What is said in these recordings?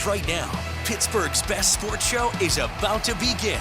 Right now, Pittsburgh's best sports show is about to begin.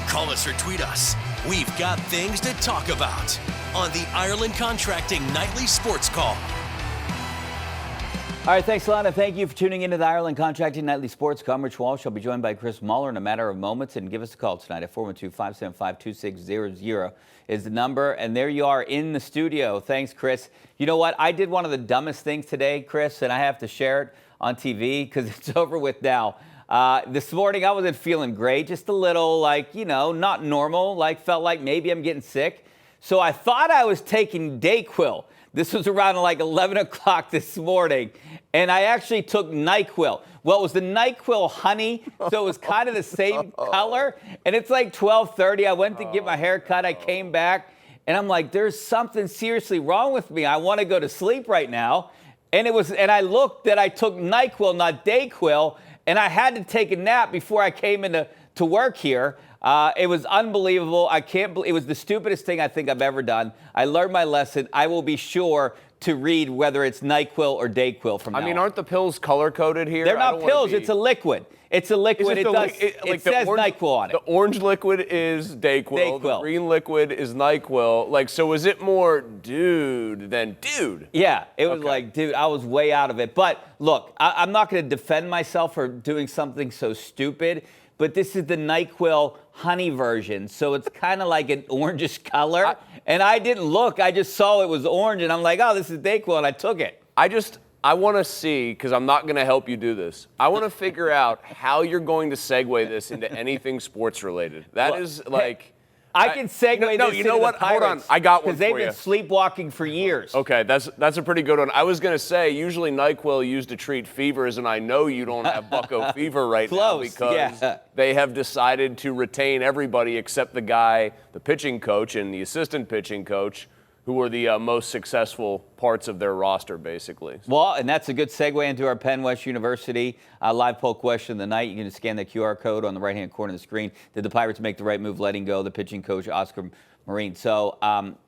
Call us or tweet us. We've got things to talk about on the Ireland Contracting Nightly Sports Call. All right, thanks a lot, and thank you for tuning into the Ireland Contracting Nightly Sports Call. I'm Rich Walsh. I'll be joined by Chris Mueller in a matter of moments, and give us a call tonight at 412-575-2600 is the number. And there you are in the studio. Thanks, Chris. You know what? I did one of the dumbest things today, Chris, and I have to share it on TV because it's over with now. This morning, I wasn't feeling great, just a little not normal, felt like maybe I'm getting sick. So I thought I was taking Dayquil. This was around 11 o'clock this morning, and I actually took NyQuil. Well, it was the NyQuil honey, so it was kind of the same color, and it's 12:30. I went to get my hair cut. I came back, and I'm like, there's something seriously wrong with me. I want to go to sleep right now, and I looked that I took NyQuil, not Dayquil, and I had to take a nap before I came into work here. It was unbelievable. I can't believe it was the stupidest thing I think I've ever done. I learned my lesson. I will be sure to read whether it's NyQuil or Dayquil from now on. Aren't the pills color-coded here? They're not pills. It's a liquid. It's a liquid. It says NyQuil on it. The orange liquid is Dayquil. The green liquid is NyQuil. So is it more dude than dude? Yeah, it was dude, I was way out of it. But look, I'm not going to defend myself for doing something so stupid. But this is the NyQuil honey version, so it's kind of like an orangish color. And I didn't look. I just saw it was orange, and I'm like, oh, this is Dayquil, and I took it. I want to see, because I'm not going to help you do this, I want to figure out how you're going to segue this into anything sports-related. That is I can segue this you know what? The Pirates, hold on. I got one for you. Because they've been sleepwalking for years. Okay, that's a pretty good one. I was going to say, usually NyQuil used to treat fevers, and I know you don't have bucko fever right now because they have decided to retain everybody except the pitching coach and the assistant pitching coach, who were the most successful parts of their roster, basically. Well, and that's a good segue into our Penn West University live poll question of the night. You can scan the QR code on the right-hand corner of the screen. Did the Pirates make the right move letting go the pitching coach, Oscar Marine? So,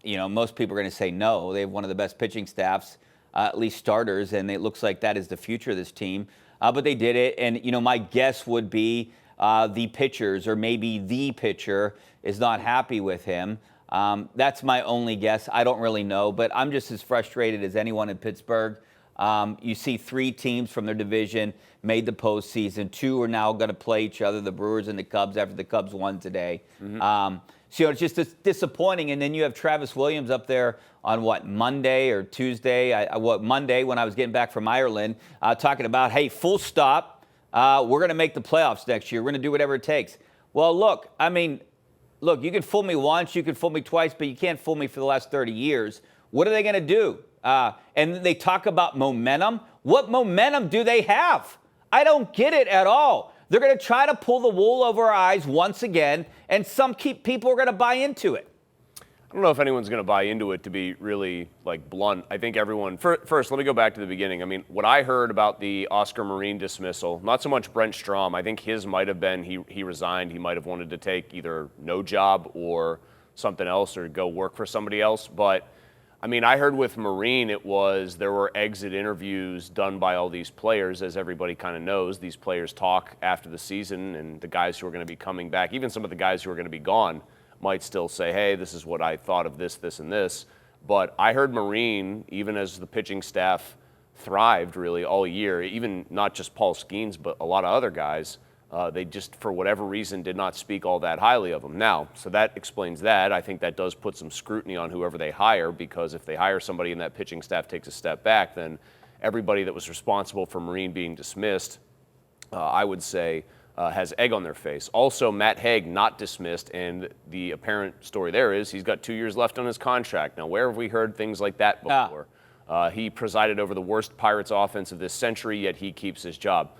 most people are going to say no. They have one of the best pitching staffs, at least starters, and it looks like that is the future of this team. But they did it, and, my guess would be the pitchers, or maybe the pitcher, is not happy with him. That's my only guess. I don't really know, but I'm just as frustrated as anyone in Pittsburgh. You see 3 teams from their division made the postseason. 2 are now going to play each other, the Brewers and the Cubs, after the Cubs won today. Mm-hmm. It's just disappointing. And then you have Travis Williams up there on Monday or Tuesday? Monday when I was getting back from Ireland, talking about, hey, full stop. We're going to make the playoffs next year. We're going to do whatever it takes. Well, look, you can fool me once, you can fool me twice, but you can't fool me for the last 30 years. What are they going to do? And they talk about momentum. What momentum do they have? I don't get it at all. They're going to try to pull the wool over our eyes once again, and some people are going to buy into it. I don't know if anyone's going to buy into it, to be really blunt. I think everyone, first, let me go back to the beginning. What I heard about the Oscar Marine dismissal, not so much Brent Strom. I think his might have been he resigned. He might have wanted to take either no job or something else or go work for somebody else. But, I heard with Marine there were exit interviews done by all these players. As everybody kind of knows, these players talk after the season, and the guys who are going to be coming back, even some of the guys who are going to be gone, might still say, hey, this is what I thought of this, this, and this. But I heard Marine, even as the pitching staff thrived really all year, even not just Paul Skeens, but a lot of other guys, they just, for whatever reason, did not speak all that highly of him. Now, so that explains that. I think that does put some scrutiny on whoever they hire, because if they hire somebody and that pitching staff takes a step back, then everybody that was responsible for Marine being dismissed, I would say, has egg on their face. Also, Matt Haig not dismissed, and the apparent story there is he's got 2 years left on his contract. Now, where have we heard things like that before? He presided over the worst Pirates offense of this century, yet he keeps his job.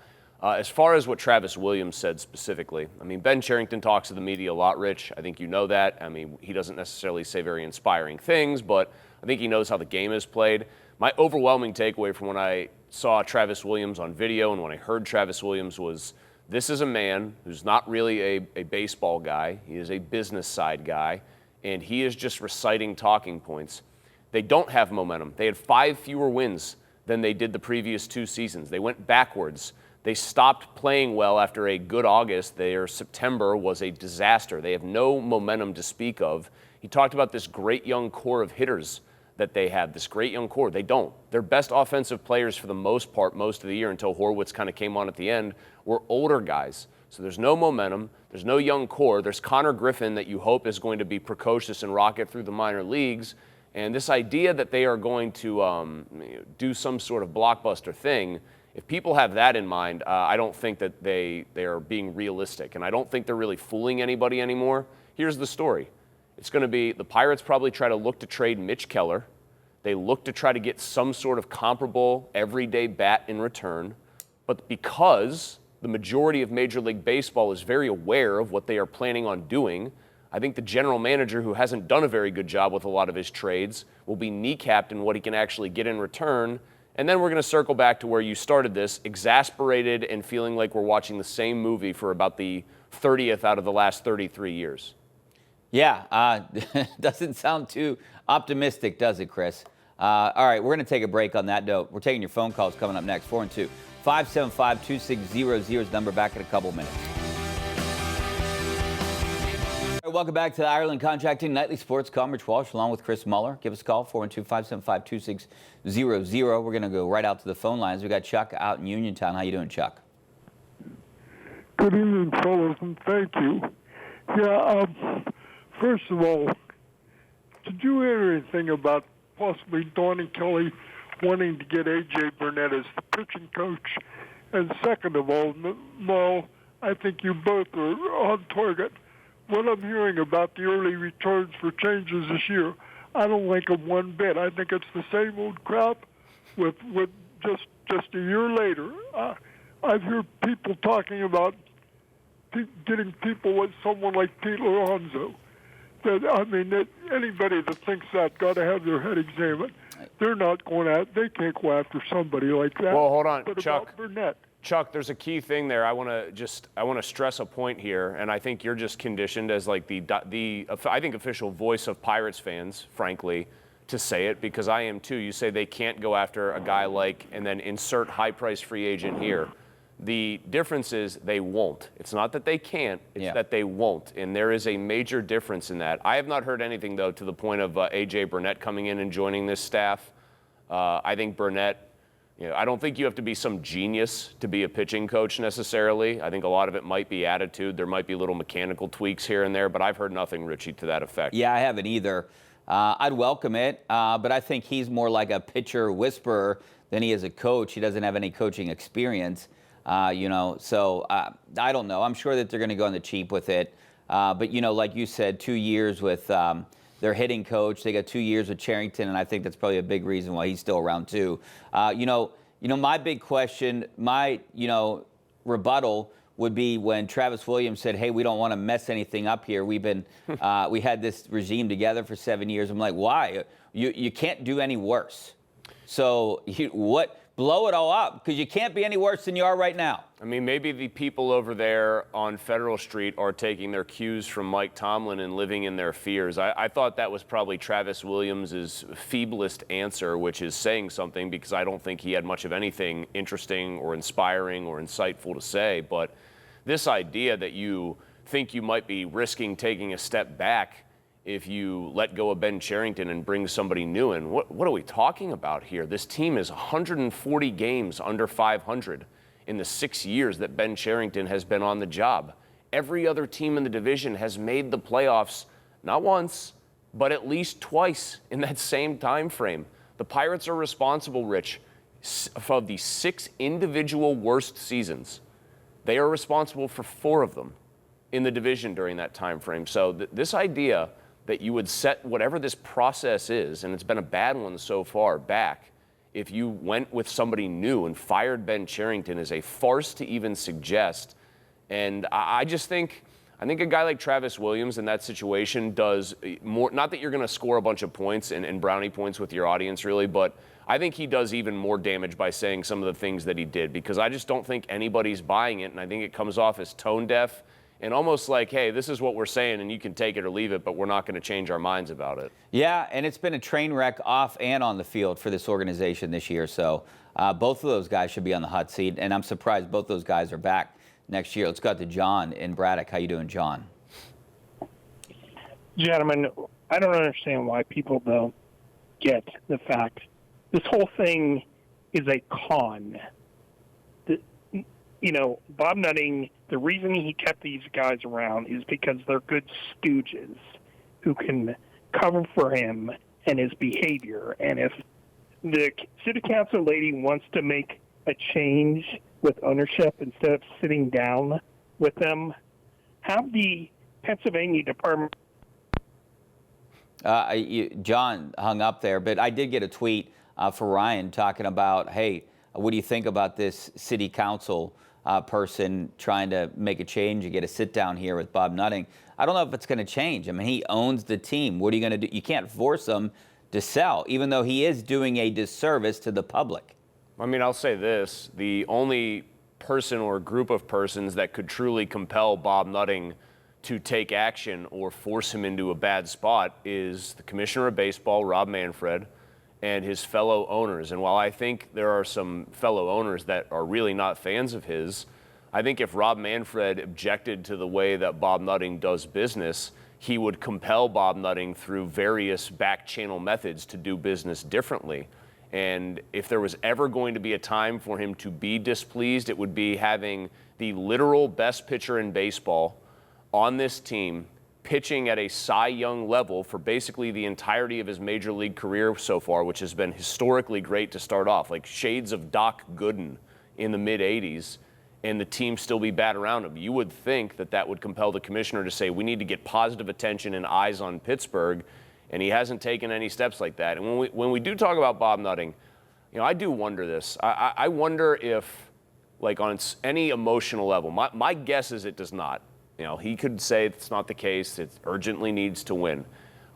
As far as what Travis Williams said specifically, Ben Cherington talks to the media a lot, Rich. I think you know that. He doesn't necessarily say very inspiring things, but I think he knows how the game is played. My overwhelming takeaway from when I saw Travis Williams on video and when I heard Travis Williams was, this is a man who's not really a baseball guy. He is a business side guy, and he is just reciting talking points. They don't have momentum. They had 5 fewer wins than they did the previous 2 seasons. They went backwards. They stopped playing well after a good August. Their September was a disaster. They have no momentum to speak of. He talked about this great young core of hitters that they have, this great young core. They don't. Their best offensive players for the most part, most of the year until Horwitz kind of came on at the end, were older guys. So there's no momentum. There's no young core. There's Connor Griffin that you hope is going to be precocious and rocket through the minor leagues. And this idea that they are going to do some sort of blockbuster thing, if people have that in mind, I don't think that they are being realistic. And I don't think they're really fooling anybody anymore. Here's the story. It's going to be the Pirates probably try to look to trade Mitch Keller. They look to try to get some sort of comparable everyday bat in return. But because the majority of Major League Baseball is very aware of what they are planning on doing, I think the general manager, who hasn't done a very good job with a lot of his trades, will be kneecapped in what he can actually get in return. And then we're going to circle back to where you started this, exasperated and feeling like we're watching the same movie for about the 30th out of the last 33 years. Yeah, doesn't sound too optimistic, does it, Chris? All right, we're going to take a break on that note. We're taking your phone calls coming up next. 412-575-2600 is the number. Back in a couple minutes. All right, welcome back to the Ireland Contracting Nightly Sports Call. Rich Walsh along with Chris Mueller. Give us a call, 412-575-2600. We're going to go right out to the phone lines. We got Chuck out in Uniontown. How you doing, Chuck? Good evening, fellas, and thank you. Yeah, first of all, did you hear anything about possibly Donnie Kelly wanting to get A.J. Burnett as the pitching coach? And second of all, Mo, I think you both are on target. What I'm hearing about the early returns for changes this year, I don't like them one bit. I think it's the same old crap with just a year later. I've heard people talking about getting people with someone like Pete Alonso. That anybody that thinks that got to have their head examined. They're not going out. They can't go after somebody like that. Well, hold on, but Chuck. About Burnett. Chuck, there's a key thing there. I want to stress a point here, and I think you're just conditioned as like the I think official voice of Pirates fans, frankly, to say it, because I am too. You say they can't go after a guy like, and then insert high-price free agent here. The difference is they won't. It's not that they can't, it's that they won't. And there is a major difference in that. I have not heard anything, though, to the point of A.J. Burnett coming in and joining this staff. I think Burnett, I don't think you have to be some genius to be a pitching coach necessarily. I think a lot of it might be attitude. There might be little mechanical tweaks here and there, but I've heard nothing, Richie, to that effect. Yeah, I haven't either. I'd welcome it, but I think he's more like a pitcher whisperer than he is a coach. He doesn't have any coaching experience. So I don't know. I'm sure that they're going to go on the cheap with it. But, like you said, 2 years with their hitting coach. They got 2 years with Charrington, and I think that's probably a big reason why he's still around, too. My big question, my rebuttal would be when Travis Williams said, hey, we don't want to mess anything up here. We've been, we had this regime together for 7 years. I'm like, why? You can't do any worse. So blow it all up, because you can't be any worse than you are right now. I mean, maybe the people over there on Federal Street are taking their cues from Mike Tomlin and living in their fears. I thought that was probably Travis Williams' feeblest answer, which is saying something, because I don't think he had much of anything interesting or inspiring or insightful to say. But this idea that you think you might be risking taking a step back if you let go of Ben Cherington and bring somebody new in. What are we talking about here? This team is 140 games under 500 in the 6 years that Ben Cherington has been on the job. Every other team in the division has made the playoffs not once, but at least twice in that same time frame. The Pirates are responsible, Rich, for the 6 individual worst seasons. They are responsible for 4 of them in the division during that time frame. So this idea that you would set whatever this process is, and it's been a bad one so far, back, if you went with somebody new and fired Ben Cherington, is a farce to even suggest. And I think a guy like Travis Williams in that situation does more, not that you're going to score a bunch of points and brownie points with your audience really, but I think he does even more damage by saying some of the things that he did, because I just don't think anybody's buying it, and I think it comes off as tone deaf and almost like, hey, this is what we're saying and you can take it or leave it, but we're not going to change our minds about it. Yeah, and it's been a train wreck off and on the field for this organization this year. So both of those guys should be on the hot seat, and I'm surprised both those guys are back next year. Let's go to John in Braddock. How you doing, John? Gentlemen, I don't understand why people don't get the fact this whole thing is a con. Bob Nutting, the reason he kept these guys around is because they're good stooges who can cover for him and his behavior. And if the city council lady wants to make a change with ownership instead of sitting down with them, have the Pennsylvania Department. John hung up there, but I did get a tweet for Ryan talking about, hey, what do you think about this city council person trying to make a change and get a sit down here with Bob Nutting? I don't know if it's going to change. I mean, he owns the team. What are you going to do? You can't force him to sell, even though he is doing a disservice to the public. I mean, I'll say this. The only person or group of persons that could truly compel Bob Nutting to take action or force him into a bad spot is the commissioner of baseball, Rob Manfred, and his fellow owners. And while I think there are some fellow owners that are really not fans of his, I think if Rob Manfred objected to the way that Bob Nutting does business, he would compel Bob Nutting through various back channel methods to do business differently. And if there was ever going to be a time for him to be displeased, it would be having the literal best pitcher in baseball on this team pitching at a Cy Young level for basically the entirety of his major league career so far, which has been historically great to start off, like shades of Doc Gooden in the mid-'80s, and the team still be bad around him. You would think that that would compel the commissioner to say, we need to get positive attention and eyes on Pittsburgh, and he hasn't taken any steps like that. And when we do talk about Bob Nutting, I do wonder this. I wonder if, like on any emotional level, my guess is it does not. He could say it's not the case. It urgently needs to win.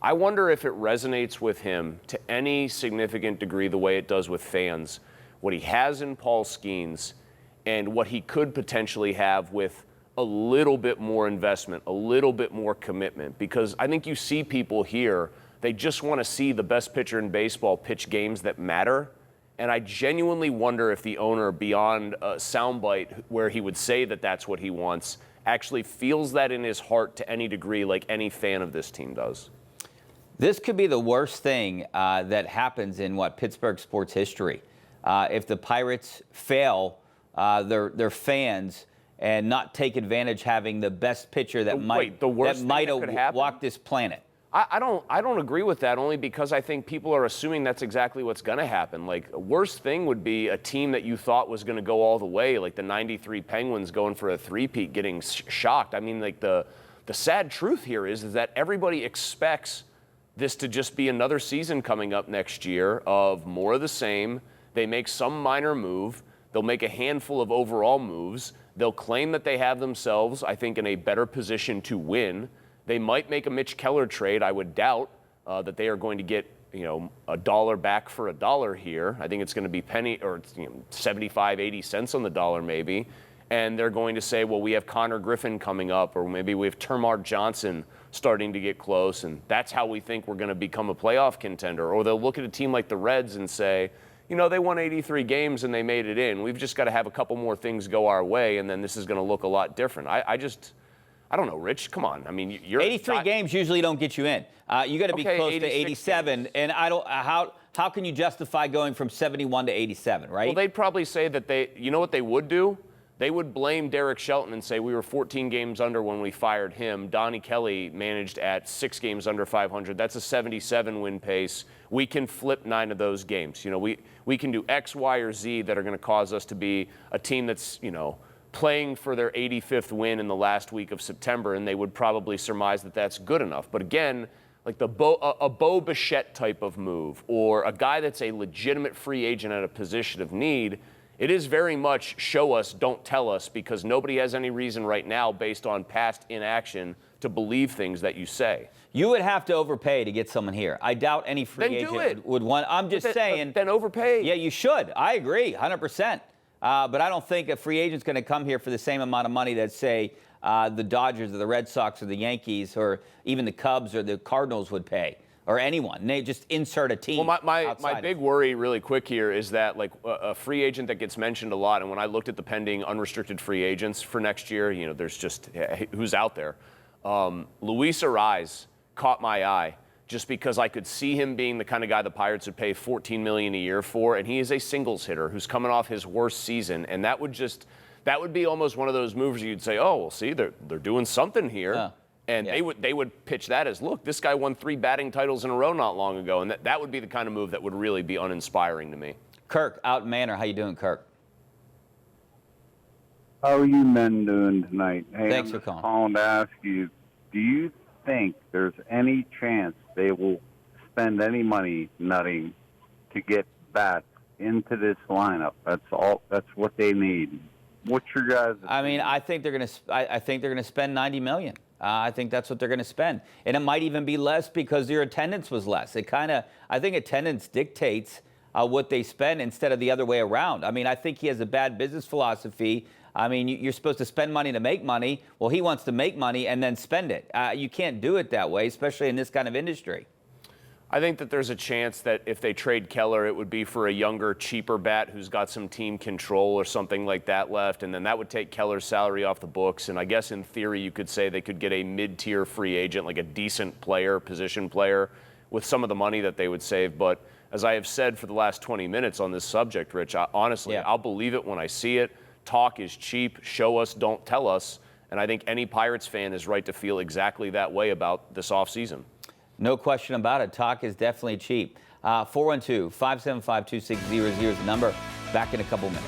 I wonder if it resonates with him to any significant degree the way it does with fans, what he has in Paul Skeens and what he could potentially have with a little bit more investment, a little bit more commitment. Because I think you see people here, they just want to see the best pitcher in baseball pitch games that matter. And I genuinely wonder if the owner, beyond a soundbite where he would say that that's what he wants, actually feels that in his heart to any degree, like any fan of this team does. This could be the worst thing that happens in Pittsburgh sports history. If the Pirates fail their fans and not take advantage having the best pitcher that might walk this planet. I don't agree with that, only because I think people are assuming that's exactly what's going to happen. Like, the worst thing would be a team that you thought was going to go all the way, like the 93 Penguins going for a three-peat, getting shocked. I mean, like, the sad truth here is that everybody expects this to just be another season coming up next year of more of the same. They make some minor move. They'll make a handful of overall moves. They'll claim that they have themselves, I think, in a better position to win. They might make a Mitch Keller trade. I would doubt that they are going to get, $1 back for $1 here. I think it's going to be 75, 80 cents on the dollar maybe. And they're going to say, well, we have Connor Griffin coming up, or maybe we have Termarr Johnson starting to get close, and that's how we think we're going to become a playoff contender. Or they'll look at a team like the Reds and say, they won 83 games and they made it in. We've just got to have a couple more things go our way, and then this is going to look a lot different. I don't know, Rich. Come on. I mean, you're 83 games usually don't get you in. You got to be close to 87, games. And I don't. How can you justify going from 71 to 87, right? Well, they'd probably say that you know what they would do? They would blame Derek Shelton and say we were 14 games under when we fired him. Donnie Kelly managed at 6 games under 500. That's a 77 win pace. We can flip 9 of those games. We can do X, Y, or Z that are going to cause us to be a team that's playing for their 85th win in the last week of September, and they would probably surmise that that's good enough. But again, like a Bo Bichette type of move, or a guy that's a legitimate free agent at a position of need, it is very much show us, don't tell us, because nobody has any reason right now, based on past inaction, to believe things that you say. You would have to overpay to get someone here. I doubt any free agent would want. I'm just saying. Then overpay. Yeah, you should. I agree, 100%. But I don't think a free agent's going to come here for the same amount of money that, say, the Dodgers or the Red Sox or the Yankees or even the Cubs or the Cardinals would pay, or anyone. They just insert a team. Well, my big worry really quick here is that, like, a free agent that gets mentioned a lot, and when I looked at the pending unrestricted free agents for next year, you know, there's just who's out there. Luis Ariz caught my eye just because I could see him being the kind of guy the Pirates would pay $14 million a year for, and he is a singles hitter who's coming off his worst season, and that would be almost one of those moves you'd say, oh, well, see, they're doing something here. Yeah. And they would pitch that as, look, this guy won 3 batting titles in a row not long ago, and that would be the kind of move that would really be uninspiring to me. Kirk, out in Manor, how you doing, Kirk? How are you men doing tonight? Hey, Thanks I'm for calling. calling to ask you, do you think there's any chance they will spend any money nutting to get bats into this lineup? That's what they need. What's your guys' I mean, I think they're going to spend $90 million. I think that's what they're going to spend, and it might even be less because your attendance was less. I think attendance dictates what they spend instead of the other way around. I mean, I think he has a bad business philosophy. I mean, you're supposed to spend money to make money. Well, he wants to make money and then spend it. You can't do it that way, especially in this kind of industry. I think that there's a chance that if they trade Keller, it would be for a younger, cheaper bat who's got some team control or something like that left, and then that would take Keller's salary off the books. And I guess in theory you could say they could get a mid-tier free agent, like a decent player, position player, with some of the money that they would save. But as I have said for the last 20 minutes on this subject, Rich, honestly, I'll believe it when I see it. Talk is cheap. Show us, don't tell us. And I think any Pirates fan is right to feel exactly that way about this offseason. No question about it. Talk is definitely cheap. 412-575-2600 is the number. Back in a couple minutes.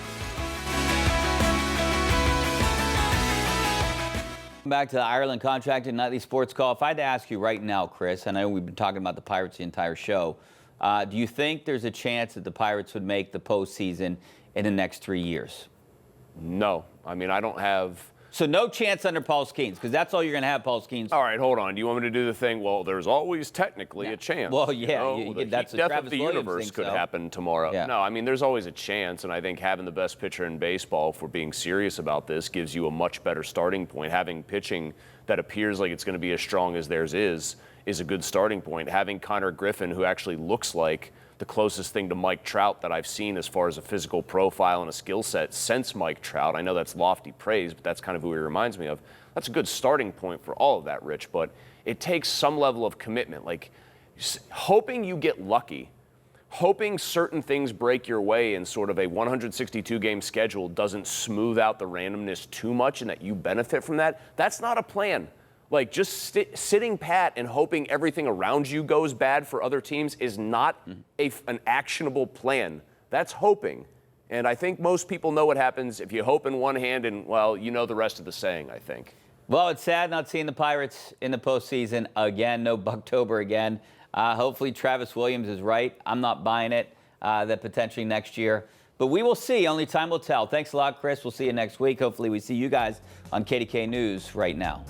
Back to the Ireland Contracted Nightly Sports Call. If I had to ask you right now, Chris, I know we've been talking about the Pirates the entire show. Do you think there's a chance that the Pirates would make the postseason in the next 3 years? No. I mean, I don't have... So no chance under Paul Skeens, because that's all you're going to have, Paul Skeens. All right, hold on. Do you want me to do the thing? Well, there's always technically a chance. Well, yeah, the that's death Travis of the Williams universe thinks could so. happen tomorrow. Yeah. No, I mean, there's always a chance, and I think having the best pitcher in baseball, if we're being serious about this, gives you a much better starting point. Having pitching that appears like it's going to be as strong as theirs is a good starting point. Having Connor Griffin, who actually looks like the closest thing to Mike Trout that I've seen as far as a physical profile and a skill set since Mike Trout. I know that's lofty praise, but that's kind of who he reminds me of. That's a good starting point for all of that, Rich, but it takes some level of commitment, like hoping you get lucky, hoping certain things break your way and sort of a 162-game schedule doesn't smooth out the randomness too much and that you benefit from that. That's not a plan. Like, just sitting pat and hoping everything around you goes bad for other teams is not an actionable plan. That's hoping. And I think most people know what happens if you hope in one hand and, well, you know the rest of the saying, I think. Well, it's sad not seeing the Pirates in the postseason again. No Bucktober again. Hopefully Travis Williams is right. I'm not buying it that potentially next year. But we will see. Only time will tell. Thanks a lot, Chris. We'll see you next week. Hopefully we see you guys on KDKA News right now.